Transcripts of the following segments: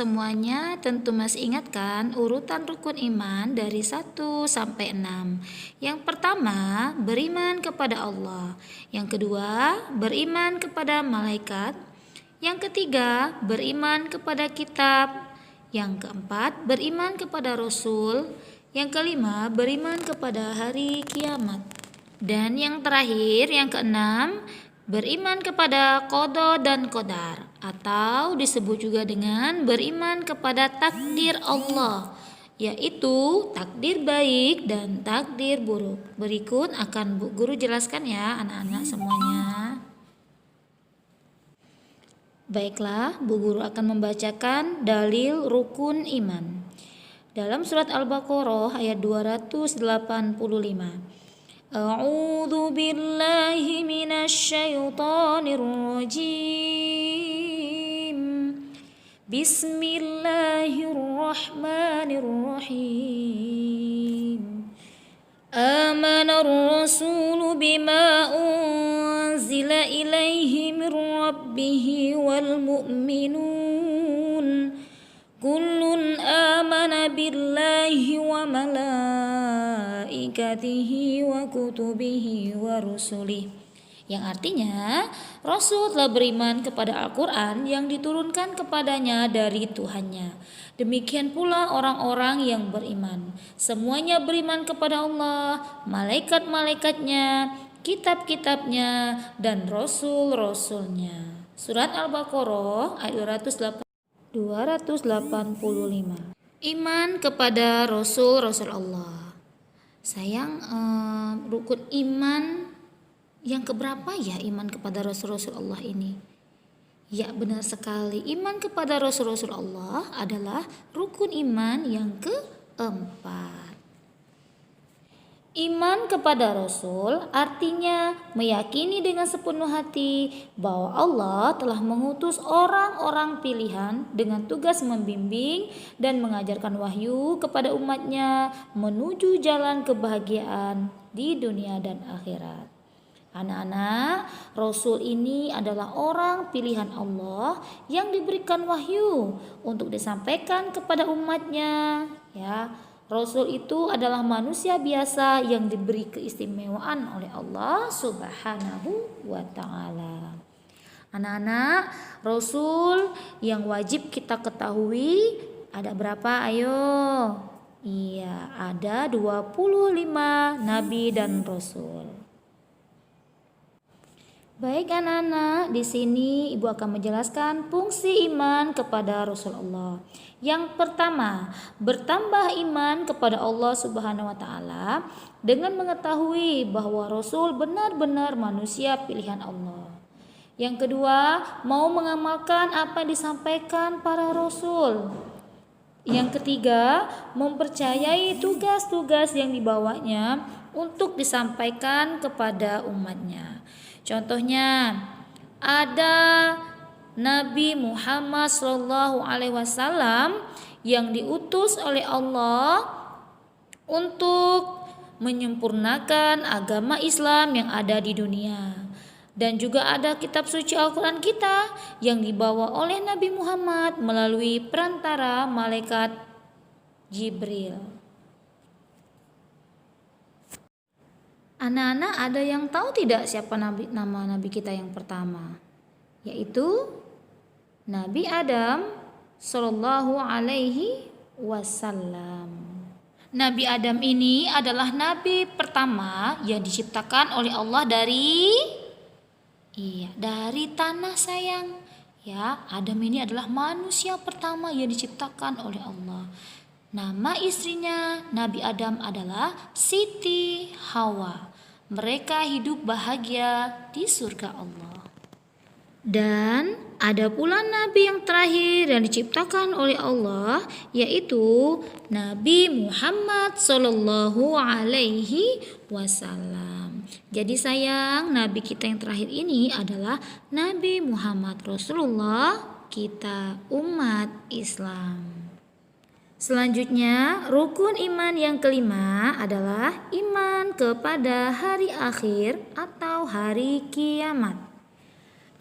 semuanya tentu masih ingat kan urutan rukun iman dari 1 sampai 6. Yang pertama, beriman kepada Allah. Yang kedua, beriman kepada malaikat. Yang ketiga, beriman kepada kitab. Yang keempat, beriman kepada Rasul. Yang kelima, beriman kepada hari kiamat. Dan yang terakhir, yang keenam, beriman kepada qada dan qadar, atau disebut juga dengan beriman kepada takdir Allah, yaitu takdir baik dan takdir buruk. Berikut akan Bu Guru jelaskan ya anak-anak semuanya. Baiklah, Bu Guru akan membacakan dalil rukun iman. Dalam surat Al-Baqarah ayat 285. A'udzu billahi minasy syaithanir rajim. Bismillahirrahmanirrahim. Amanar rasulu bima unzila ilaihi min rabbih wal mu'minun kullun amana billahi wa malaikatihi wa kutubihi wa rusulih. Yang artinya, Rasul telah beriman kepada Al-Quran yang diturunkan kepadanya dari Tuhannya. Demikian pula orang-orang yang beriman. Semuanya beriman kepada Allah, malaikat-malaikatnya, kitab-kitabnya, dan rasul-rasulnya. Surat Al-Baqarah ayat 285. Iman kepada Rasul-Rasul Allah. Sayang, rukun iman yang keberapa ya iman kepada Rasul-Rasul Allah ini? Ya, benar sekali. Iman kepada Rasul-Rasul Allah adalah rukun iman yang keempat. Iman kepada Rasul artinya meyakini dengan sepenuh hati bahwa Allah telah mengutus orang-orang pilihan dengan tugas membimbing dan mengajarkan wahyu kepada umatnya menuju jalan kebahagiaan di dunia dan akhirat. Anak-anak, Rasul ini adalah orang pilihan Allah yang diberikan wahyu untuk disampaikan kepada umatnya, ya. Rasul itu adalah manusia biasa yang diberi keistimewaan oleh Allah Subhanahu wa ta'ala. Anak-anak, Rasul yang wajib kita ketahui ada berapa? Ayo. Iya, ada 25 nabi dan rasul. Baik anak-anak, di sini Ibu akan menjelaskan fungsi iman kepada Rasulullah. Yang pertama, bertambah iman kepada Allah Subhanahu wa taala dengan mengetahui bahwa Rasul benar-benar manusia pilihan Allah. Yang kedua, mau mengamalkan apa yang disampaikan para rasul. Yang ketiga, mempercayai tugas-tugas yang dibawanya untuk disampaikan kepada umatnya. Contohnya, ada Nabi Muhammad SAW yang diutus oleh Allah untuk menyempurnakan agama Islam yang ada di dunia. Dan juga ada kitab suci Al-Quran kita yang dibawa oleh Nabi Muhammad melalui perantara malaikat Jibril. Anak-anak, ada yang tahu tidak siapa nama Nabi kita yang pertama? Yaitu Nabi Adam Sallallahu Alaihi Wasallam. Nabi Adam ini adalah nabi pertama yang diciptakan oleh Allah dari tanah sayang. Ya, Adam ini adalah manusia pertama yang diciptakan oleh Allah. Nama istrinya Nabi Adam adalah Siti Hawa. Mereka hidup bahagia di surga Allah. Dan ada pula nabi yang terakhir yang diciptakan oleh Allah, yaitu Nabi Muhammad Sallallahu Alaihi Wasallam. Jadi sayang, nabi kita yang terakhir ini adalah Nabi Muhammad Rasulullah kita, umat Islam. Selanjutnya, rukun iman yang kelima adalah iman kepada hari akhir atau hari kiamat.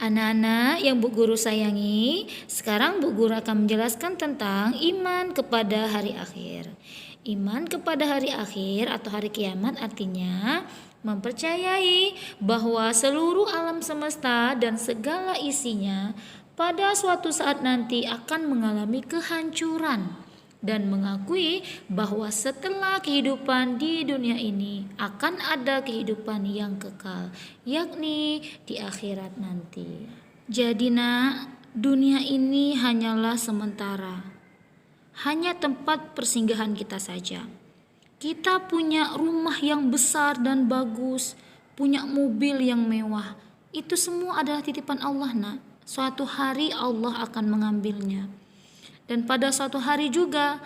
Anak-anak yang Bu Guru sayangi, sekarang Bu Guru akan menjelaskan tentang iman kepada hari akhir. Iman kepada hari akhir atau hari kiamat artinya mempercayai bahwa seluruh alam semesta dan segala isinya pada suatu saat nanti akan mengalami kehancuran, dan mengakui bahwa setelah kehidupan di dunia ini akan ada kehidupan yang kekal, yakni di akhirat nanti. Jadi nak, dunia ini hanyalah sementara, hanya tempat persinggahan kita saja. Kita punya rumah yang besar dan bagus, punya mobil yang mewah, itu semua adalah titipan Allah nak. Suatu hari Allah akan mengambilnya. Dan pada suatu hari juga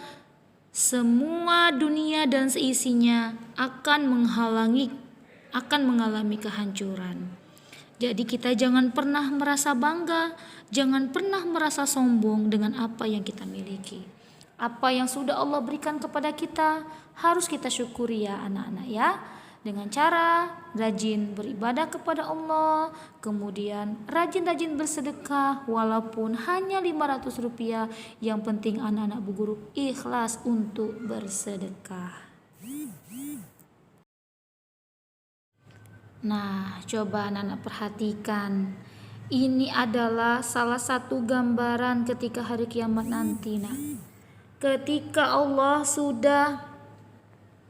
semua dunia dan seisinya akan mengalami kehancuran. Jadi kita jangan pernah merasa bangga, jangan pernah merasa sombong dengan apa yang kita miliki. Apa yang sudah Allah berikan kepada kita harus kita syukuri ya anak-anak ya. Dengan cara rajin beribadah kepada Allah, kemudian rajin-rajin bersedekah walaupun hanya 500 rupiah. Yang penting anak-anak Bu Guru ikhlas untuk bersedekah. Nah, coba anak-anak perhatikan. Ini adalah salah satu gambaran ketika hari kiamat nanti, nak. Ketika Allah sudah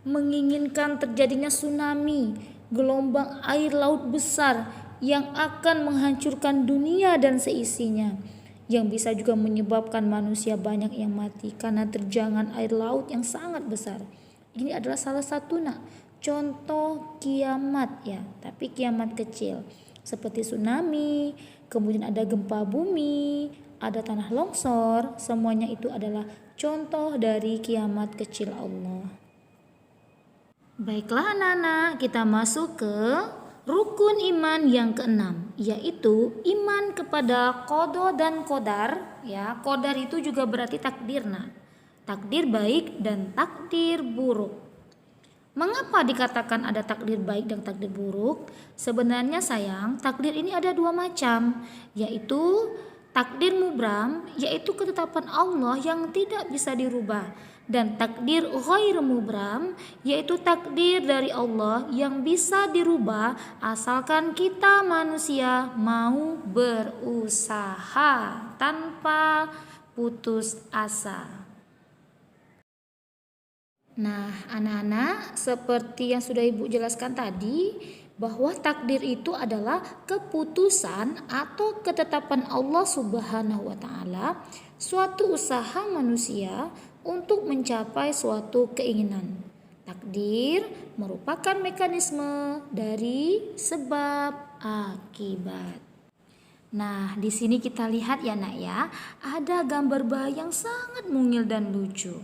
menginginkan terjadinya tsunami, gelombang air laut besar yang akan menghancurkan dunia dan seisinya, yang bisa juga menyebabkan manusia banyak yang mati karena terjangan air laut yang sangat besar. Ini adalah salah satu contoh kiamat ya, tapi kiamat kecil seperti tsunami, kemudian ada gempa bumi, ada tanah longsor, semuanya itu adalah contoh dari kiamat kecil Allah. Baiklah anak-anak, kita masuk ke rukun iman yang keenam, yaitu iman kepada qada dan qadar. Ya, qadar itu juga berarti takdir, nak. Takdir baik dan takdir buruk. Mengapa dikatakan ada takdir baik dan takdir buruk? Sebenarnya sayang, takdir ini ada dua macam, yaitu takdir mubram, yaitu ketetapan Allah yang tidak bisa dirubah. Dan takdir ghair mubram, yaitu takdir dari Allah yang bisa dirubah asalkan kita manusia mau berusaha tanpa putus asa. Nah, anak-anak, seperti yang sudah Ibu jelaskan tadi, bahwa takdir itu adalah keputusan atau ketetapan Allah Subhanahu wa taala, suatu usaha manusia untuk mencapai suatu keinginan. Takdir merupakan mekanisme dari sebab akibat. Nah, di sini kita lihat ya nak ya, ada gambar bayi yang sangat mungil dan lucu.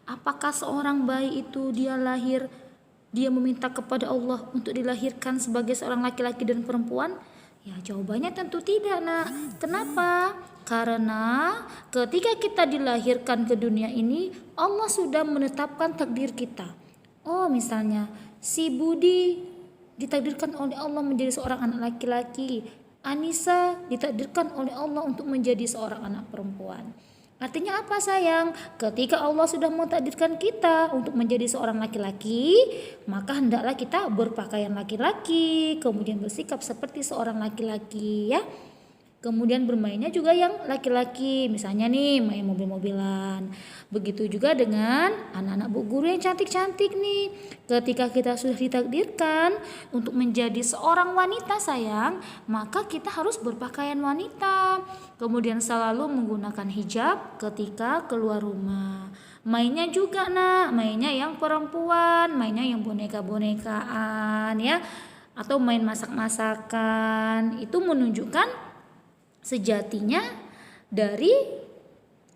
Apakah seorang bayi itu dia meminta kepada Allah untuk dilahirkan sebagai seorang laki-laki dan perempuan? Ya, jawabannya tentu tidak, nak. Kenapa? Karena ketika kita dilahirkan ke dunia ini, Allah sudah menetapkan takdir kita. Oh, misalnya si Budi ditakdirkan oleh Allah menjadi seorang anak laki-laki, Anissa ditakdirkan oleh Allah untuk menjadi seorang anak perempuan. Artinya apa sayang? Ketika Allah sudah mentakdirkan kita untuk menjadi seorang laki-laki, maka hendaklah kita berpakaian laki-laki, kemudian bersikap seperti seorang laki-laki ya. Kemudian bermainnya juga yang laki-laki, misalnya nih main mobil-mobilan. Begitu juga dengan anak-anak Bu Guru yang cantik-cantik nih. Ketika kita sudah ditakdirkan untuk menjadi seorang wanita sayang, maka kita harus berpakaian wanita. Kemudian selalu menggunakan hijab ketika keluar rumah. Mainnya juga nak, mainnya yang perempuan, mainnya yang boneka-bonekaan ya. Atau main masak-masakan. Itu menunjukkan sejatinya dari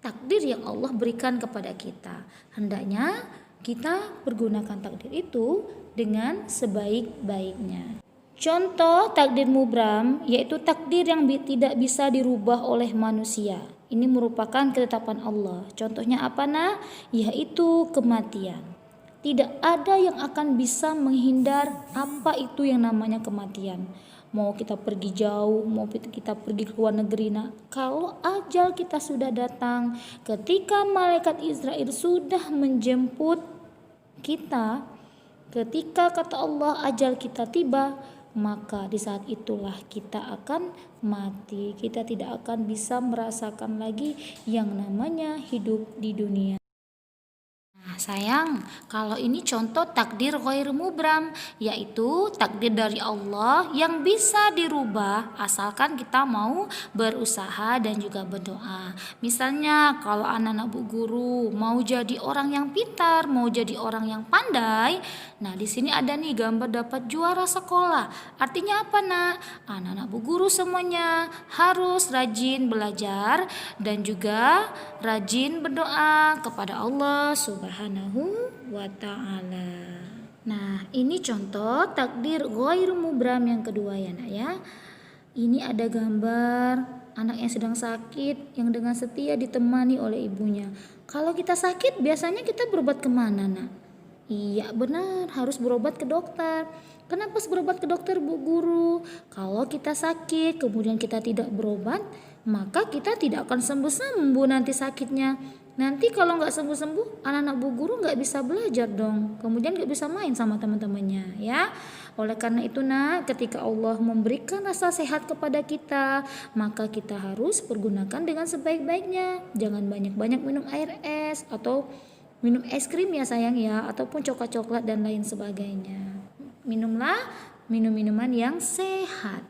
takdir yang Allah berikan kepada kita. Hendaknya kita pergunakan takdir itu dengan sebaik-baiknya. Contoh takdir mubram yaitu takdir yang tidak bisa dirubah oleh manusia. Ini merupakan ketetapan Allah. Contohnya apa nak? Yaitu kematian. Tidak ada yang akan bisa menghindar apa itu yang namanya kematian. mau kita pergi jauh, mau kita pergi ke luar negeri. Nah, kalau ajal kita sudah datang, ketika malaikat Israel sudah menjemput kita, ketika kata Allah ajal kita tiba, maka di saat itulah kita akan mati. Kita tidak akan bisa merasakan lagi yang namanya hidup di dunia. Nah, sayang, kalau ini contoh takdir ghair mubram, yaitu takdir dari Allah yang bisa dirubah asalkan kita mau berusaha dan juga berdoa. Misalnya kalau anak-anak Bu Guru mau jadi orang yang pintar, mau jadi orang yang pandai, nah di sini ada nih gambar dapat juara sekolah. Artinya apa, Nak? Anak-anak Bu Guru semuanya harus rajin belajar dan juga rajin berdoa kepada Allah Subhanahu wa ta'ala. Nah, ini contoh takdir ghair mubram yang kedua ya, Nak ya. Ini ada gambar anak yang sedang sakit yang dengan setia ditemani oleh ibunya. Kalau kita sakit biasanya kita berobat kemana, Nak? Iya benar, harus berobat ke dokter. Kenapa harus berobat ke dokter, Bu Guru? Kalau kita sakit kemudian kita tidak berobat, maka kita tidak akan sembuh-sembuh nanti sakitnya. Nanti kalau nggak sembuh-sembuh, anak-anak Bu Guru nggak bisa belajar dong. Kemudian nggak bisa main sama teman-temannya ya. Oleh karena itu, Nak, ketika Allah memberikan rasa sehat kepada kita, maka kita harus pergunakan dengan sebaik-baiknya. Jangan banyak-banyak minum air es atau minum es krim ya sayang ya, ataupun coklat-coklat dan lain sebagainya. Minumlah minuman yang sehat.